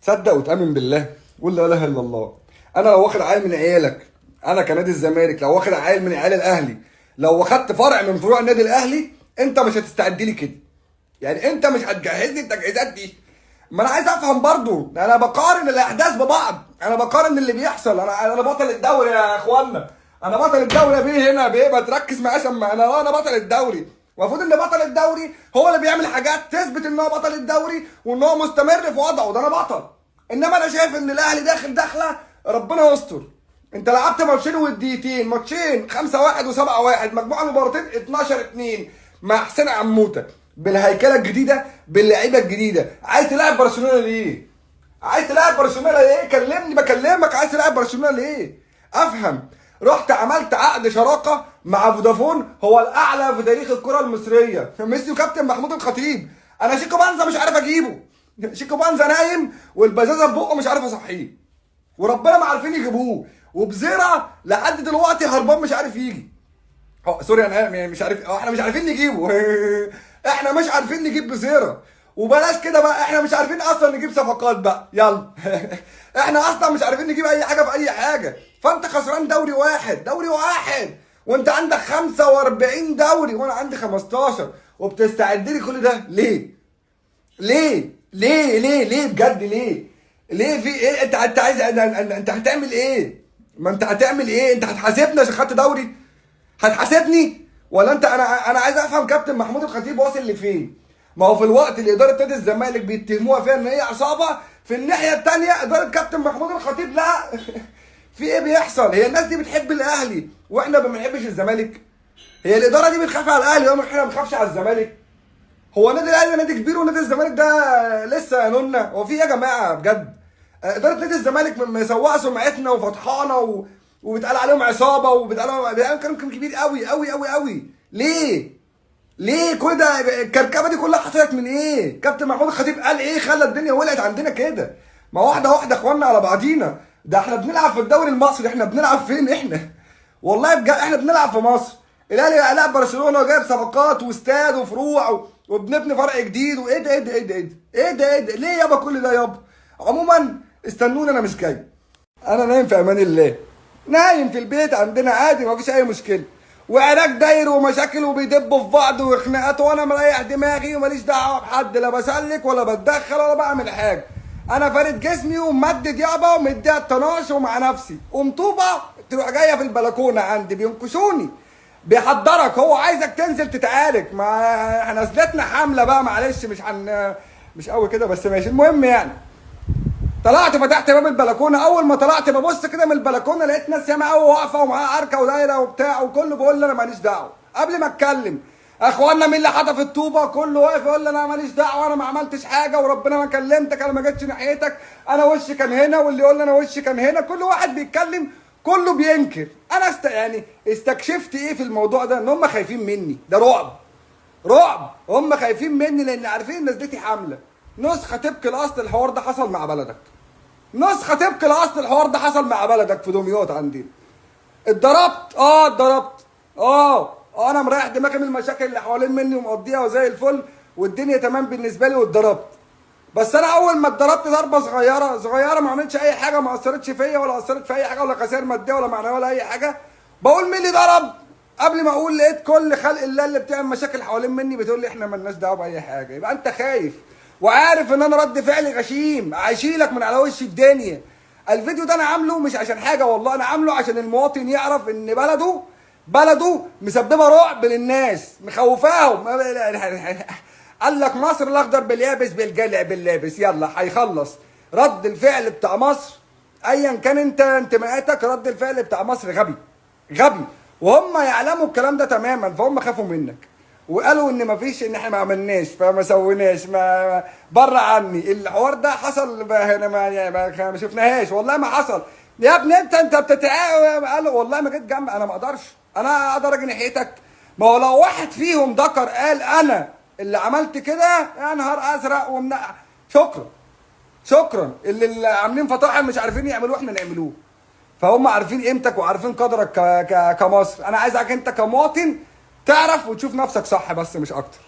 تصدق وتامن بالله، قول لا اله الا الله. انا لو واخد عيل من عيالك، انا كنادي الزمالك لو واخد عيل من عيال الاهلي، لو واخدت فرع من فروع النادي الاهلي، انت مش هتستعد لي كده. يعني انت مش هتجهز لي التجهيزات دي. ما انا عايز افهم برضو، انا بقارن الاحداث ببعض، انا بقارن اللي بيحصل. انا بطل الدوري يا اخوانا، انا بطل الدوري يا بيه. هنا بيه ما تركز معايا عشان انا بطل الدوري. المفروض ان بطل الدوري هو اللي بيعمل حاجات تثبت ان هو بطل الدوري وان هو مستمر في وضعه، ده انا بطل. انما انا شايف ان الاهلي داخل داخله ربنا يستر. انت لعبت ماتشين ودقيقتين، ماتشين 5-1 و7-1، مجموع المباراتين 12-2 مع حسين عموته بالهيكله الجديده باللعيبه الجديده. عايز تلعب برشلونه ليه؟ عايز تلعب برشلونه ليه؟ كلمني بكلمك، عايز تلعب برشلونه ليه؟ افهم. رحت عملت عقد شراكه مع فودافون هو الاعلى في تاريخ الكره المصريه، ميسي وكابتن محمود الخطيب. انا شيكو بانزا مش عارف اجيبه، شيكو بانزا نايم والبزازه في بقه مش عارف اصحيه، وربنا ما عارفين يجيبوه، وبزيرة لحد دلوقتي هربان مش عارف يجي. سوري انا مش عارف، احنا مش عارفين نجيبه. احنا مش عارفين نجيب بزيرة. وبلاش كده بقى، احنا مش عارفين اصلا نجيب صفقات بقى، يلا. احنا اصلا مش عارفين نجيب اي حاجه في اي حاجه. فانت خسران دوري واحد، دوري واحد، وانت عندك 45 دوري وانا عندي 15، وبتستعد لي كل ده ليه؟ ليه؟ ليه ليه ليه بجد ليه؟ ليه في ايه؟ انت عايز انت هتعمل ايه؟ ما انت هتعمل ايه؟ انت هتحاسبني عشان خدت دوري؟ هتحاسبني؟ ولا انت انا عايز افهم كابتن محمود الخطيب واصل لفين؟ ما هو في الوقت اللي اداره نادي الزمالك بيتهموها فيها ان هي عصابه، في الناحيه الثانيه اداره كابتن محمود الخطيب لا. في ايه بيحصل؟ هي الناس دي بتحب الاهلي واحنا ما بنحبش الزمالك؟ هي الاداره دي بتخاف على الاهلي واحنا ما بنخافش على الزمالك؟ هو النادي الاهلي نادي كبير ونادي الزمالك ده لسه يا نونا؟ هو في ايه يا جماعه بجد؟ اداره نادي الزمالك مسوقه سمعتنا وفضحانه وبيتقال عليهم عصابه وبيتقال كلام كبير قوي قوي قوي قوي. ليه؟ ليه كل ده؟ الكركبه دي كلها حصلت من ايه؟ كابتن محمود الخطيب قال ايه خلى الدنيا ولعت عندنا كده؟ ما واحده واحده اخوانا على بعضينا. ده احنا بنلعب في الدوري المصري، احنا بنلعب فين احنا؟ والله بجد احنا بنلعب في مصر. الاهلي لاعب برشلونه وجايب صفقات واستاد وفروع وبنبني فرع جديد، وايه ده ايه ده ايه ده ايه ده ايه ده ايه ده؟ ليه يابا كل ده يابا؟ عموما استنوني انا مش جاي. انا نايم في امان الله، نايم في البيت عندنا عادي مفيش اي مشكله، وعراك داير ومشاكل وبيدبوا في بعض وخناقات، وانا مريح دماغي وماليش دعوه بحد، لا بسلك ولا بتدخل ولا بعمل حاجه. انا فارد جسمي وممدد يابا ومديها الطناش ومع نفسي، ومطوبه تروح جايه في البلكونه عندي بينكشوني. بيحضرك، هو عايزك تنزل تتعارك. ما احنا نزلتنا حمله بقى، معلش مش قوي كده بس ماشي. المهم يعني طلعت فتحت باب البلكونه، اول ما طلعت ببص كده من البلكونه لقيت ناس ياما قوي واقفه ومعاها عركه ودايره وبتاع، وكله بيقول لي انا ماليش دعوه. قبل ما اتكلم اخوانا مين اللي حدف الطوبه؟ كله واقف يقول لي انا ماليش دعوه، انا ما عملتش حاجه وربنا ما كلمتك، انا ما جيتش ناحيتك، انا وشي كان هنا، واللي يقول لي انا وشي كان هنا. كل واحد بيتكلم، كله بينكر. انا يعني استكشفت ايه في الموضوع ده؟ ان هم خايفين مني. ده رعب، رعب. هم خايفين مني لان عارفين نزلتي حمله. نسخه طبق الاصل الحوار ده حصل مع بلدك، نسخه طبق الاصل الحوار ده حصل مع بلدك في دمياط عندنا. اتضربت، اتضربت، انا مريح دماغي من المشاكل اللي حوالين مني ومقضيها وزي الفل والدنيا تمام بالنسبه لي، واتضربت. بس انا اول ما اتضربت ضربه صغيره صغيره ما عملتش اي حاجه، ما اثرتش فيا ولا اثرت في اي حاجه ولا خسائر ماديه ولا معنويه ولا اي حاجه. بقول مين اللي ضرب؟ قبل ما اقول لقيت كل خلق الله اللي بتعمل مشاكل حوالين مني بتقول لي احنا مالناش دعوه باي حاجه. يبقى انت خايف وعارف ان انا رد فعلي غشيم، هشيلك من على وش الدنيا. الفيديو ده انا عامله مش عشان حاجه والله، انا عامله عشان المواطن يعرف ان بلده مسببه رعب للناس، مخوفاهم. قال لك مصر الاخضر باليابس بالجلع باللابس، يلا هيخلص. رد الفعل بتاع مصر ايا كان انت انتماءاتك، رد الفعل بتاع مصر غبي، غبي. وهم يعلموا الكلام ده تماما، فهم خافوا منك وقالوا ان مفيش، ان احنا ما عملناش فما سويناش، ما بره عني الحوار ده حصل. احنا ما شفناهاش والله، ما حصل يا ابني. انت بتتعاقب. قالوا والله ما جيت جنب، انا ما اقدرش، انا اقدر اجي ناحيتك؟ ما هو لو واحد فيهم ذكر قال انا اللي عملت كده، يا نهار ازرق ومنقع. شكرا اللي عاملين فطاحل مش عارفين يعملوه احنا نعملوه. فهم عارفين قيمتك وعارفين قدرك كمصر. انا عايزك انت كمواطن تعرف وتشوف نفسك صح بس مش اكتر.